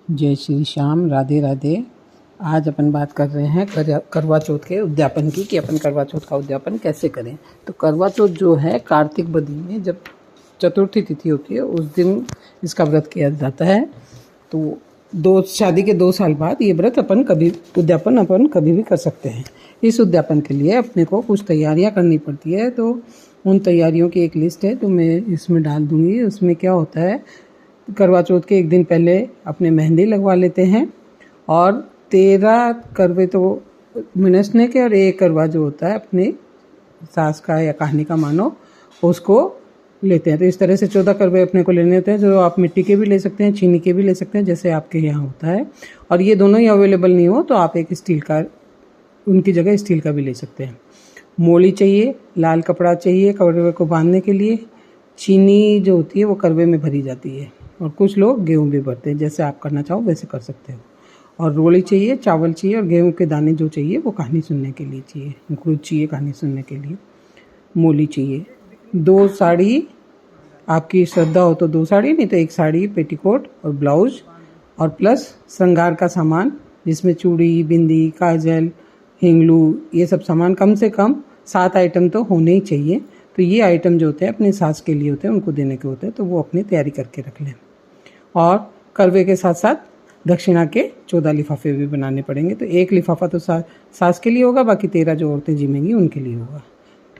जय श्री श्याम, राधे राधे। आज अपन बात कर रहे हैं करवा चौथ के उद्यापन की कि अपन करवा चौथ का उद्यापन कैसे करें। तो करवा चौथ जो है कार्तिक बदी में जब चतुर्थी तिथि होती है उस दिन इसका व्रत किया जाता है। तो शादी के 2 साल बाद ये व्रत अपन कभी भी कर सकते हैं। इस उद्यापन के लिए अपने को कुछ तैयारियां करनी पड़ती है, तो उन तैयारियों की एक लिस्ट है तो मैं इसमें डाल दूँगी। उसमें क्या होता है, करवा चौथ के एक दिन पहले अपने मेहंदी लगवा लेते हैं और 13 करवे तो मिनसने के और 1 करवा जो होता है अपनी सास का या कहानी का मानो उसको लेते हैं। तो इस तरह से 14 करवे अपने को लेने होते हैं, जो आप मिट्टी के भी ले सकते हैं, चीनी के भी ले सकते हैं, जैसे आपके यहाँ होता है। और ये दोनों ही अवेलेबल नहीं हो तो आप एक स्टील का, उनकी जगह स्टील का भी ले सकते हैं। मोली चाहिए, लाल कपड़ा चाहिए करवे को बांधने के लिए, चीनी जो होती है वो करवे में भरी जाती है और कुछ लोग गेहूँ भी भरते हैं, जैसे आप करना चाहो वैसे कर सकते हो। और रोली चाहिए, चावल चाहिए और गेहूँ के दाने जो चाहिए वो कहानी सुनने के लिए चाहिए, गुड़ चाहिए कहानी सुनने के लिए, मोली चाहिए, 2 साड़ी, आपकी श्रद्धा हो तो 2 साड़ी, नहीं तो 1 साड़ी, पेटीकोट और ब्लाउज, और प्लस श्रृंगार का सामान जिसमें चूड़ी, बिंदी, काजल, हिंगलू, ये सब सामान कम से कम 7 आइटम तो होने ही चाहिए। तो ये आइटम जो होते हैं अपने सास के लिए होते हैं, उनको देने के होते हैं, तो वो अपनी तैयारी करके रख लें। और करवे के साथ साथ दक्षिणा के 14 लिफाफे भी बनाने पड़ेंगे। तो 1 लिफाफा तो सास के लिए होगा, बाकी 13 जो औरतें जिमेंगी उनके लिए होगा।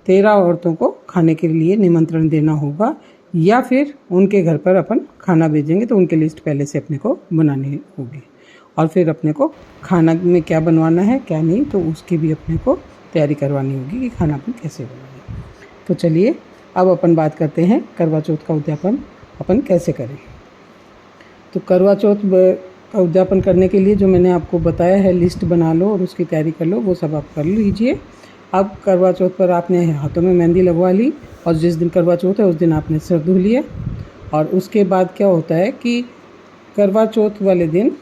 13 औरतों को खाने के लिए निमंत्रण देना होगा, या फिर उनके घर पर अपन खाना भेजेंगे तो उनकी लिस्ट पहले से अपने को बनानी होगी। और फिर अपने को खाना में क्या बनवाना है क्या नहीं, तो उसकी भी अपने को तैयारी करवानी होगी कि खाना अपन कैसे बनाएं। तो चलिए अब अपन बात करते हैं करवा चौथ का उद्यापन अपन कैसे करें। तो करवा चौथ का उद्यापन करने के लिए जो मैंने आपको बताया है, लिस्ट बना लो और उसकी तैयारी कर लो, वो सब आप कर लीजिए। अब करवा चौथ पर आपने हाथों में मेहंदी लगवा ली और जिस दिन करवा चौथ है उस दिन आपने सिर धो लिया। और उसके बाद क्या होता है कि करवा चौथ वाले दिन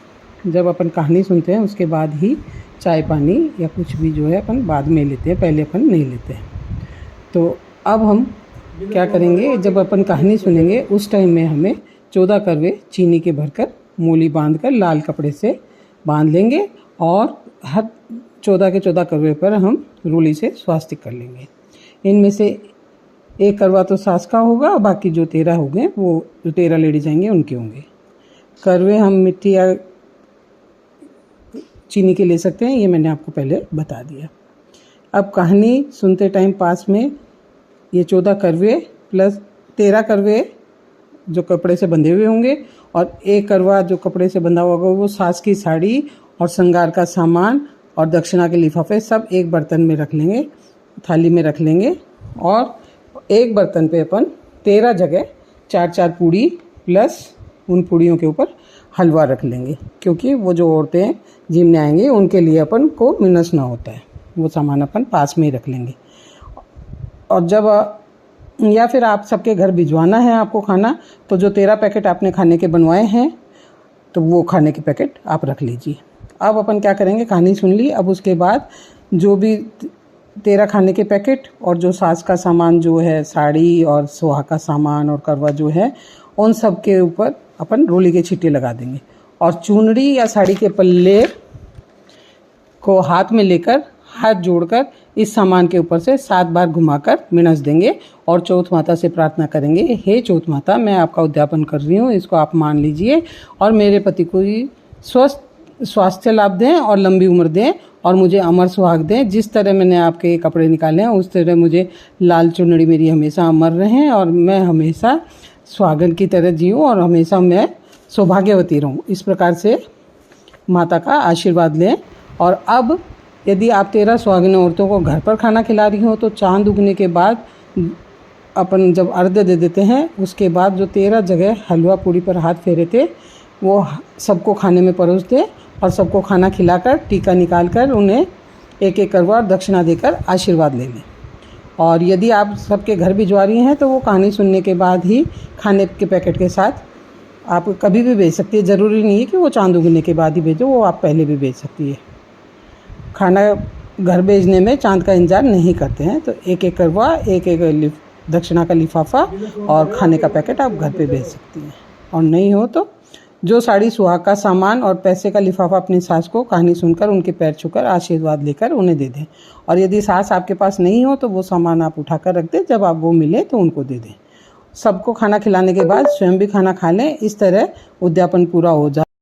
जब अपन कहानी सुनते हैं उसके बाद ही चाय पानी या कुछ भी जो है अपन बाद में लेते हैं, पहले अपन नहीं लेते हैं। तो अब हम क्या करेंगे, जब अपन कहानी सुनेंगे उस टाइम में हमें 14 करवे चीनी के भरकर मूली बांधकर लाल कपड़े से बांध लेंगे और हर 14 के 14 करवे पर हम रूली से स्वास्तिक कर लेंगे। इनमें से 1 करवा तो सास का होगा, बाकी जो 13 हो गए वो जो 13 लेडीज आएंगे उनके होंगे। करवे हम मिट्टी या चीनी के ले सकते हैं, ये मैंने आपको पहले बता दिया। अब कहानी सुनते टाइम पास में ये 14 करवे प्लस 13 करवे जो कपड़े से बंधे हुए होंगे और 1 करवा जो कपड़े से बंधा हुआ होगा वो सास की साड़ी और श्रृंगार का सामान और दक्षिणा के लिफाफे सब एक बर्तन में रख लेंगे, थाली में रख लेंगे। और एक बर्तन पे अपन 13 जगह 4-4 पूड़ी प्लस उन पूड़ियों के ऊपर हलवा रख लेंगे, क्योंकि वो जो औरतें जिमने आएंगी उनके लिए अपन को मिनसना होता है, वो सामान अपन पास में ही रख लेंगे। और जब या फिर आप सबके घर भिजवाना है आपको खाना, तो जो 13 पैकेट आपने खाने के बनवाए हैं तो वो खाने के पैकेट आप रख लीजिए। अब अपन क्या करेंगे, कहानी सुन ली, अब उसके बाद जो भी 13 खाने के पैकेट और जो सास का सामान जो है, साड़ी और सुहा का सामान और करवा जो है, उन सब के ऊपर अपन रोली के छींटे लगा देंगे और चुनरी या साड़ी के पल्ले को हाथ में लेकर हाथ जोड़कर इस सामान के ऊपर से 7 बार घुमाकर मिनस देंगे और चौथ माता से प्रार्थना करेंगे, हे चौथ माता, मैं आपका उद्यापन कर रही हूँ, इसको आप मान लीजिए और मेरे पति को स्वास्थ्य लाभ दें और लंबी उम्र दें और मुझे अमर सुहाग दें। जिस तरह मैंने आपके कपड़े निकाले हैं उस तरह मुझे लाल चुनरी मेरी हमेशा अमर रहें और मैं हमेशा सुहागन की तरह जीऊँ और हमेशा मैं सौभाग्यवती रहूँ। इस प्रकार से माता का आशीर्वाद लें। और अब यदि आप 13 सुहागिन औरतों को घर पर खाना खिला रही हो तो चाँद उगने के बाद अपन जब अर्घ्य दे देते हैं, उसके बाद जो 13 जगह हलवा पूड़ी पर हाथ फेरे थे वो सबको खाने में परोस दें और सबको खाना खिलाकर टीका निकालकर उन्हें 1-1 करवा और दक्षिणा देकर आशीर्वाद ले लें। और यदि आप सबके घर भिजवा रही हैं तो वो कहानी सुनने के बाद ही खाने के पैकेट के साथ आप कभी भी भेज सकती है। ज़रूरी नहीं है कि वो चाँद उगने के बाद ही भेजो, वो आप पहले भी भेज सकती है। खाना घर भेजने में चाँद का इंतजार नहीं करते हैं, तो 1-1 करवा, 1-1 दक्षिणा का लिफाफा और खाने का पैकेट आप घर पे भेज सकती हैं। और नहीं हो तो जो साड़ी सुहाग का सामान और पैसे का लिफाफा अपनी सास को कहानी सुनकर उनके पैर छूकर आशीर्वाद लेकर उन्हें दे दें। और यदि सास आपके पास नहीं हो तो वो सामान आप उठाकर रख दें, जब आप वो मिले तो उनको दे दें। सबको खाना खिलाने के बाद स्वयं भी खाना खा लें। इस तरह उद्यापन पूरा हो जाए।